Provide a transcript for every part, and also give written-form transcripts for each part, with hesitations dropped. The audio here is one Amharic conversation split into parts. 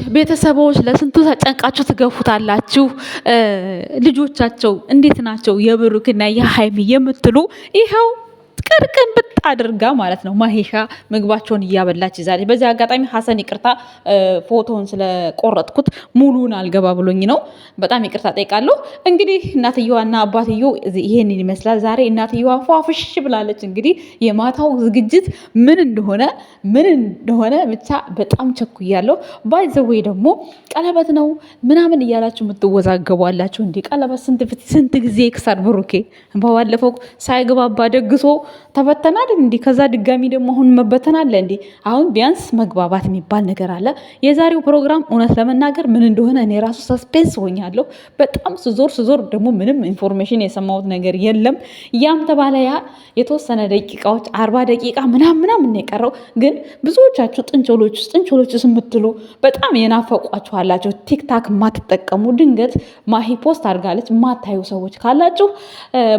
ቤተሰቦች ለስንቱ ተጨንቃችሁ ትገፉታላችሁ። ልጆቻቸው እንዴት ናቸው የብሩክና የሃይሚ የምትሉ ይኸው ቅርቅን ብጥ አድርጋ ማለት ነው ማሄሻ ምግባቸውን እያበላች ይዛለች። በዚህ አጋጣሚ ሀሰን ይቅርታ ፎቶውን ስለቆረጥኩት ሙሉን አልገባ ብሎኝ ነው። በጣም ይቅርታ ጠይቃለሁ። እንግዲህ እናትየዋና አባትየው ይሄንን ይመስላል። ዛሬ እናትየዋ ፏፍሽ ብላለች። እንግዲህ የማታው ዝግጅት ምን እንደሆነ ብቻ በጣም ቸኩያለሁ። ባይዘዌ ደግሞ ቀለበት ነው ምናምን እያላችሁ የምትወዛገቡ አላችሁ። እንዲህ ቀለበት ስንት ጊዜ ይክሳል ብሩኬ። ባለፈው ሳይግባባ ደግሶ ተበተናል እንዲህ ከዛ ድጋሚ ደግሞ አሁን መበተናል እንዲህ። አሁን ቢያንስ መግባባት የሚባል ነገር አለ። የዛሬው ፕሮግራም እውነት ለመናገር ምን እንደሆነ እኔ ራሱ ሰስፔንስ ሆኛለሁ። በጣም ስዞር ደግሞ ምንም ኢንፎርሜሽን የሰማሁት ነገር የለም። ያም ተባለ ያ የተወሰነ ደቂቃዎች 40 ደቂቃ ምናምን ነው የቀረው። ግን ብዙዎቻችሁ ጥንቾሎች የምትሉ በጣም የናፈቋችሁ አላችሁ። ቲክታክ ማትጠቀሙ ድንገት ማሂ ፖስት አድርጋለች ማታዩ ሰዎች ካላችሁ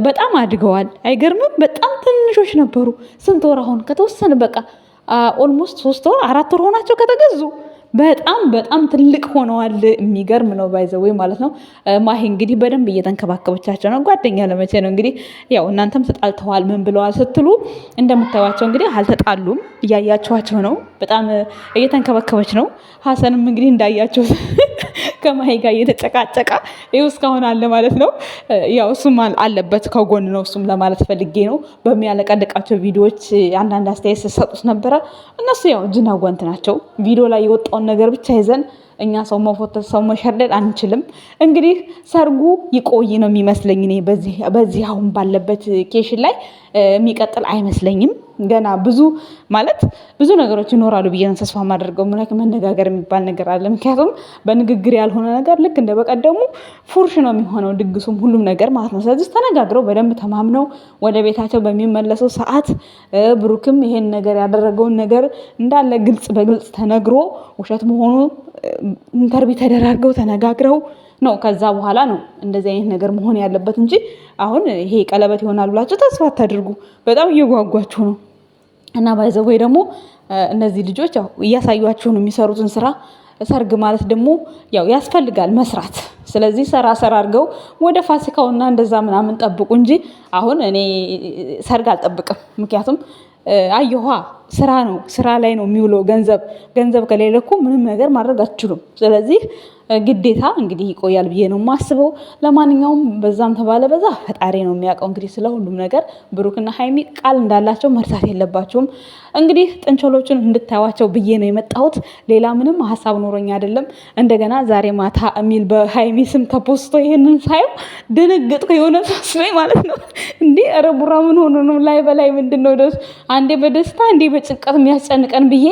በጣም አድገዋል። አይገርምም? በጣም ትንሾች ነበሩ። ስንት ወር አሁን ከተወሰነ በቃ ኦልሞስት 3 ወር 4 ወር ሆናቸው ከተገዙ በጣም ትልቅ ሆነዋል። የሚገርም ነው ባይዘዌ ማለት ነው። ማሂ እንግዲህ በደንብ እየተንከባከበቻቸው ነው። ጓደኛ ለመቼ ነው እንግዲህ ያው እናንተም ተጣልተዋል ምን ብለዋል ስትሉ እንደምታዩቸው እንግዲህ አልተጣሉም፣ እያያችኋቸው ነው። በጣም እየተንከባከበች ነው። ሀሰንም እንግዲህ እንዳያቸው ከማሂ ጋር እየተጨቃጨቃ ይኸው እስካሁን አለ ማለት ነው። ያው እሱም አለበት ከጎን ነው እሱም ለማለት ፈልጌ ነው። በሚያለቀልቃቸው ቪዲዮዎች አንዳንድ አስተያየት ሲሰጡት ነበረ። እነሱ ያው እጅና ጓንት ናቸው። ቪዲዮ ላይ የወጣውን ነገር ብቻ ይዘን እኛ ሰው መፎተት ሰው መሸርደድ አንችልም። እንግዲህ ሰርጉ ይቆይ ነው የሚመስለኝ። እኔ በዚህ አሁን ባለበት ኬሽን ላይ የሚቀጥል አይመስለኝም። ገና ብዙ ነገሮች ይኖራሉ ብዬ ነው ተስፋ የማደርገው። መነጋገር የሚባል ነገር አለ። ምክንያቱም በንግግር ያልሆነ ነገር ልክ እንደ በቀደሙ ፉርሽ ነው የሚሆነው ድግሱም ሁሉም ነገር ማለት ነው። ስለዚህ ተነጋግረው በደንብ ተማምነው ወደ ቤታቸው በሚመለሰው ሰዓት ብሩክም ይሄን ነገር ያደረገውን ነገር እንዳለ በግልጽ ተነግሮ ውሸት መሆኑ ኢንተርቪው ተደራርገው ተነጋግረው ነው ከዛ በኋላ ነው እንደዚህ አይነት ነገር መሆን ያለበት እንጂ አሁን ይሄ ቀለበት ይሆናል ብላችሁ ተስፋ አታድርጉ። በጣም እየጓጓችሁ ነው። እና ባይዘው ደግሞ እነዚህ ልጆች ያው እያሳዩአችሁ ነው የሚሰሩትን ስራ። ሰርግ ማለት ደግሞ ያው ያስፈልጋል መስራት። ስለዚህ ሰራ አድርገው ወደ ፋሲካውና እንደዛ ምናምን ጠብቁ እንጂ አሁን እኔ ሰርግ አልጠብቅም። ምክንያቱም አየኋ ስራ ላይ ነው የሚውለው ገንዘብ ከሌለ እኮ ምንም ነገር ማድረግ አትችሉም። ስለዚህ ግዴታ እንግዲህ ይቆያል ብዬ ነው የማስበው። ለማንኛውም በዛም ተባለ በዛ ፈጣሪ ነው የሚያውቀው እንግዲህ ስለ ሁሉም ነገር። ብሩክና ሃይሚ ቃል እንዳላቸው መርሳት የለባቸውም። እንግዲህ ጥንቸሎቹን እንድታዩዋቸው ብዬ ነው የመጣሁት። ሌላ ምንም ሀሳብ ኖሮኝ አይደለም። እንደገና ዛሬ ማታ የሚል በሃይሚ ስም ተፖስቶ ይሄንን ሳየው ደነገጥኩ። የሆነ ተስፋዬ ማለት ነው እንዴ! ኧረ ቡራ ምን ሆኖ ነው ላይ በላይ ምንድነው አንዴ በደስታ አንዴ በጭንቀት የሚያስጨንቀን ብዬ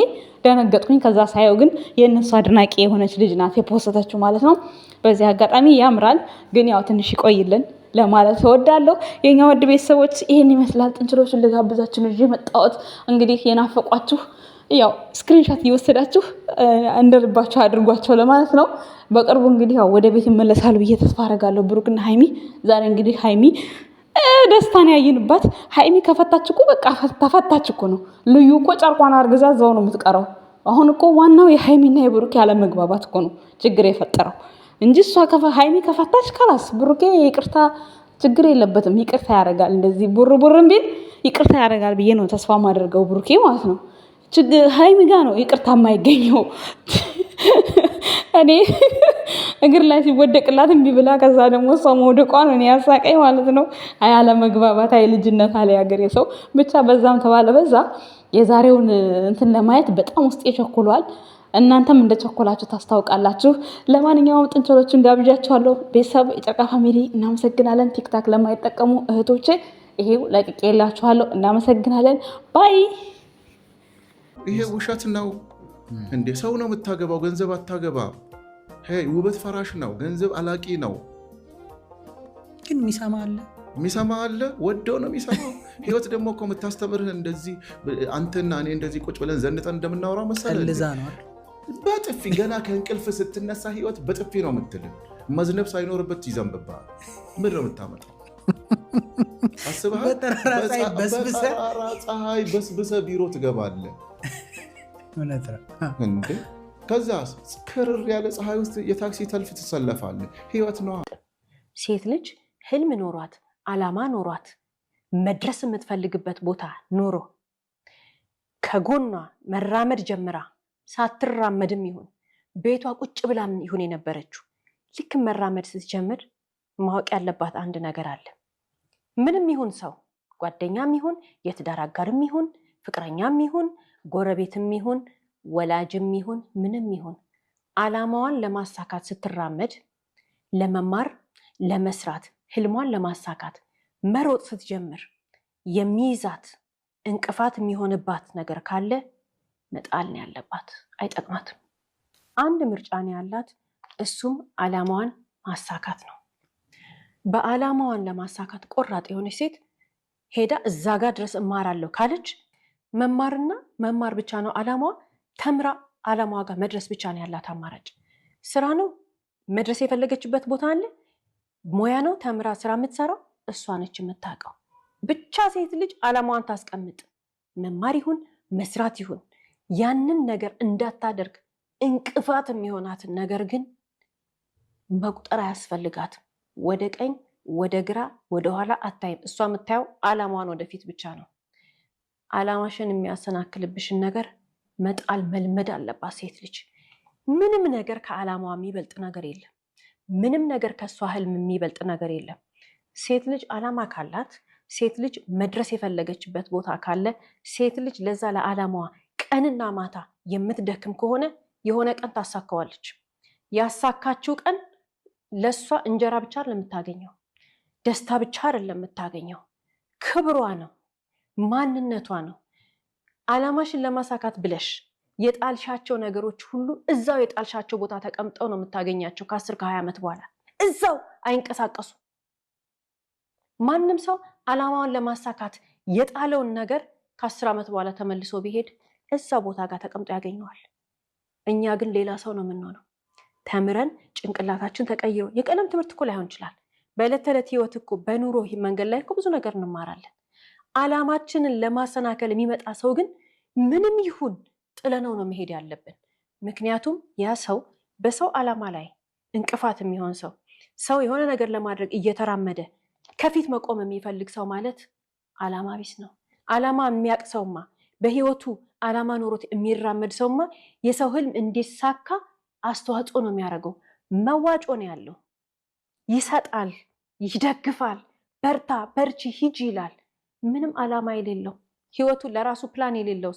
ደነገጥኩኝ። ከዛ ሳየው ግን የእነሱ አድናቂ የሆነች ልጅ ናት የፖስተችው ማለት ነው። በዚህ አጋጣሚ ያምራል፣ ግን ያው ትንሽ ይቆይልን ለማለት እወዳለሁ። የኛ ወድ ቤተሰቦች ይሄን ይመስላል። ጥንችሎችን ልጋብዛችሁ ነው የመጣሁት። እንግዲህ የናፈቋችሁ ያው ስክሪንሾት እየወሰዳችሁ እንደልባችሁ አድርጓቸው ለማለት ነው። በቅርቡ እንግዲህ ያው ወደ ቤት ይመለሳሉ ብዬ ተስፋ አደርጋለሁ ብሩክና ሃይሚ። ዛሬ እንግዲህ ሃይሚ ደስታን ያየንባት። ሃይሚ ከፈታች እኮ በቃ ተፈታች እኮ ነው። ልዩ እኮ ጨርቋን አርግዛ እዛው ነው የምትቀረው። አሁን እኮ ዋናው የሃይሚና የብሩኬ ያለ መግባባት እኮ ነው ችግር የፈጠረው እንጂ እሷ ሃይሚ ከፈታች ካላስ ብሩኬ ይቅርታ ችግር የለበትም። ይቅርታ ያደርጋል። እንደዚህ ቡርቡርም ቢል ይቅርታ ያደርጋል ብዬ ነው ተስፋ ማደርገው ብሩኬ ማለት ነው። ሃይሚ ጋ ነው ይቅርታ የማይገኘው። እኔ እግር ላይ ሲወደቅላት እምቢ ብላ ከዛ ደግሞ እሷ መውደቋን እኔ ያሳቀኝ ማለት ነው። አያለ መግባባት ልጅነት አለ ያገሬ ሰው ብቻ። በዛም ተባለ በዛ የዛሬውን እንትን ለማየት በጣም ውስጥ የቸኩሏል። እናንተም እንደቸኮላችሁ ታስታውቃላችሁ። ለማንኛውም ጥንቸሎችን ጋብዣችኋለሁ። ቤተሰብ የጨረቃ ፋሚሊ እናመሰግናለን። ቲክታክ ለማይጠቀሙ እህቶቼ ይሄው ለቅቄላችኋለሁ። እናመሰግናለን። ባይ። ይሄ ውሸት ነው እንዴ? ሰው ነው የምታገባው፣ ገንዘብ አታገባ። ውበት ፈራሽ ነው፣ ገንዘብ አላቂ ነው። ግን የሚሰማ አለ ወደው ነው የሚሰማው። ህይወት ደግሞ እኮ የምታስተምርህ እንደዚህ አንተና እኔ እንደዚህ ቁጭ ብለን ዘንጠን እንደምናወራው መሰለህ። በጥፊ ገና ከእንቅልፍ ስትነሳ ህይወት በጥፊ ነው የምትልህ። መዝነብ ሳይኖርበት ይዘንብብሃል። ምን ነው የምታመጣው? አስበሃል? በጠራራ ፀሐይ በስብሰ ቢሮ ትገባለህ። ከዛስ ክርር ያለ ፀሐይ ውስጥ የታክሲ ተልፍ ትሰለፋለህ። ህይወት ነው። ሴት ልጅ ህልም ኖሯት አላማ ኖሯት መድረስ የምትፈልግበት ቦታ ኖሮ ከጎኗ መራመድ ጀምራ ሳትራመድም ይሁን ቤቷ ቁጭ ብላም ይሁን የነበረችው ልክ መራመድ ስትጀምር ማወቅ ያለባት አንድ ነገር አለ። ምንም ይሁን ሰው ጓደኛም ይሁን የትዳር አጋርም ይሁን ፍቅረኛም ይሁን ጎረቤትም ይሁን ወላጅም ይሁን ምንም ይሁን አላማዋን ለማሳካት ስትራመድ ለመማር ለመስራት ህልሟን ለማሳካት መሮጥ ስትጀምር የሚይዛት እንቅፋት የሚሆንባት ነገር ካለ መጣል ነው ያለባት። አይጠቅማትም። አንድ ምርጫ ነው ያላት፣ እሱም አላማዋን ማሳካት ነው። በአላማዋን ለማሳካት ቆራጥ የሆነች ሴት ሄዳ እዛ ጋር ድረስ እማራለሁ ካለች መማርና መማር ብቻ ነው አላማዋ። ተምራ አላማዋ ጋር መድረስ ብቻ ነው ያላት አማራጭ። ስራ ነው መድረስ የፈለገችበት ቦታ አለ። ሙያ ነው ተምራ ስራ የምትሰራው እሷ ነች የምታውቀው። ብቻ ሴት ልጅ አላማዋን ታስቀምጥ። መማር ይሁን መስራት ይሁን ያንን ነገር እንዳታደርግ እንቅፋት የሚሆናትን ነገር ግን መቁጠር አያስፈልጋትም። ወደ ቀኝ ወደ ግራ ወደ ኋላ አታይም። እሷ የምታየው አላማዋን ወደፊት ብቻ ነው። አላማሽን የሚያሰናክልብሽን ነገር መጣል መልመድ አለባት ሴት ልጅ። ምንም ነገር ከአላማዋ የሚበልጥ ነገር የለም። ምንም ነገር ከሷ ህልም የሚበልጥ ነገር የለም። ሴት ልጅ አላማ ካላት፣ ሴት ልጅ መድረስ የፈለገችበት ቦታ ካለ፣ ሴት ልጅ ለዛ ለአላማዋ ቀንና ማታ የምትደክም ከሆነ የሆነ ቀን ታሳካዋለች። ያሳካችው ቀን ለሷ እንጀራ ብቻ አይደለም የምታገኘው፣ ደስታ ብቻ አይደለም የምታገኘው፣ ክብሯ ነው፣ ማንነቷ ነው። አላማሽን ለማሳካት ብለሽ የጣልሻቸው ነገሮች ሁሉ እዛው የጣልሻቸው ቦታ ተቀምጠው ነው የምታገኛቸው። ከ10 ከ20 ዓመት በኋላ እዛው አይንቀሳቀሱ። ማንም ሰው አላማውን ለማሳካት የጣለውን ነገር ከ10 ዓመት በኋላ ተመልሶ ቢሄድ እዛ ቦታ ጋር ተቀምጦ ያገኘዋል። እኛ ግን ሌላ ሰው ነው የምንሆነው። ተምረን ጭንቅላታችን ተቀይሮ የቀለም ትምህርት እኮ ላይሆን ይችላል። በዕለት ተዕለት ህይወት እኮ በኑሮ መንገድ ላይ እኮ ብዙ ነገር እንማራለን። አላማችንን ለማሰናከል የሚመጣ ሰው ግን ምንም ይሁን ጥለነው ነው መሄድ ያለብን። ምክንያቱም ያ ሰው በሰው አላማ ላይ እንቅፋት የሚሆን ሰው የሆነ ነገር ለማድረግ እየተራመደ ከፊት መቆም የሚፈልግ ሰው ማለት አላማ ቢስ ነው። አላማ የሚያቅ ሰውማ በህይወቱ አላማ ኖሮት የሚራመድ ሰውማ የሰው ህልም እንዲሳካ አስተዋጽኦ ነው የሚያደርገው። መዋጮ ነው ያለው። ይሰጣል፣ ይደግፋል፣ በርታ፣ በርቺ፣ ሂጂ ይላል። ምንም አላማ የሌለው ህይወቱ ለራሱ ፕላን የሌለው